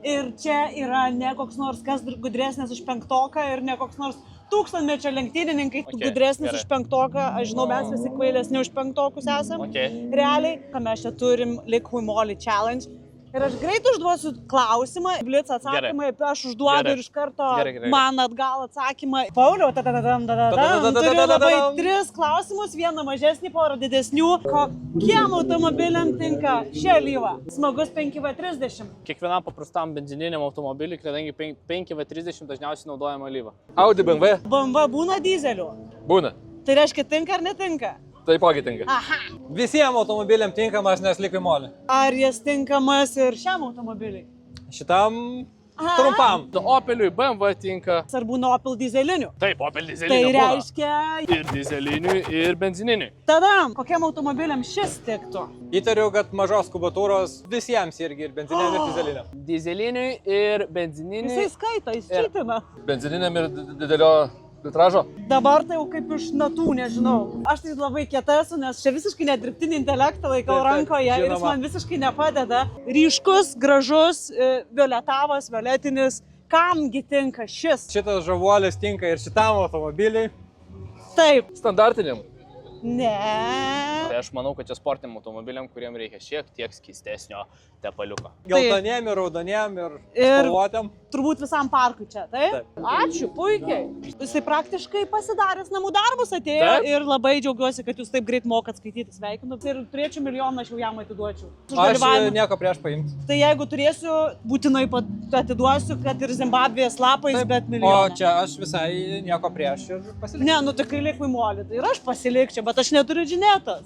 Ir čia yra ne koks nors kas gudresnis už penktoką ir ne koks nors tūkstantmečio lenktynininkai gudresnis už penktoką. Aš žinau, mes visi kvailesni už penktokus esam. Realiai, ką mes čia turim Liquid Moly Challenge. Ir aš greit užduosiu klausimą, blitz atsakymą, aš užduodu ir iš karto man atgal atsakymą. Pauliau, turiu labai 3 klausimus, vieną mažesnį, porą didesnių. Kokiem automobiliam tinka ši alyva? Smagus 5V30. Kiekvienam paprastam benzininiam automobiliui, kadangi 5V30 dažniausiai naudojama alyva. Audi, BMW? BMW būna dizelių. Būna. Tai reiškia tinka ar netinka? Taipogi tinka. Aha. Visiems automobiliam tinkamas, nes Liquid Moly. Ar jis tinkamas ir šiam automobiliui? Šitam trumpam. Opeliui BMW tinka. Ar būna Opel dizelinių? Taip, Opel Tai dizelinių būna. reiškia... Ir dizelinių, ir benzininių. Tada, kokiam automobiliam šis tiktų? Įtariu, kad mažos kubatūros visiems irgi ir benzininiam ir dizeliniam. Dizelinių ir benzininių. Jisai skaito, jis čitina. Benzininiam ir didelio litražo. Dabar tai jau kaip iš natų, nežinau. Aš tai labai kieta esu, nes čia visiškai nedirbtinį intelektą laikau rankoje ir jis man visiškai nepadeda. Ryškus, gražus, violetavas, violetinis. Kamgi tinka šis? Šitas žavuolis tinka ir šitam automobiliui. Taip. Standartiniam. Ne. Tai aš manau, kad čia sportiniam automobiliam, kuriem reikia šiek tiek skystesnio tepaliuko. Geltoniem ir raudoniem ir spalvotėm. Turbūt visam parkui čia, taip? Ačiū, puikiai. Jisai praktiškai pasidaręs namų darbus atėjo ir labai džiaugiuosi, kad jūs taip greit mokat skaityti, sveikinu. Ir turėčiau milijoną, aš jau jam atiduočiau. Aš nieko prieš paimti. Tai jeigu turėsiu, būtinai atiduosiu, kad ir Zimbabvės lapais, bet milijoną. O čia aš visai nieko prieš ir pasilikčiau. Ne, nu tikrai Liquid Moly, tai ir aš pasilikčiau, bet aš neturiu džinetos.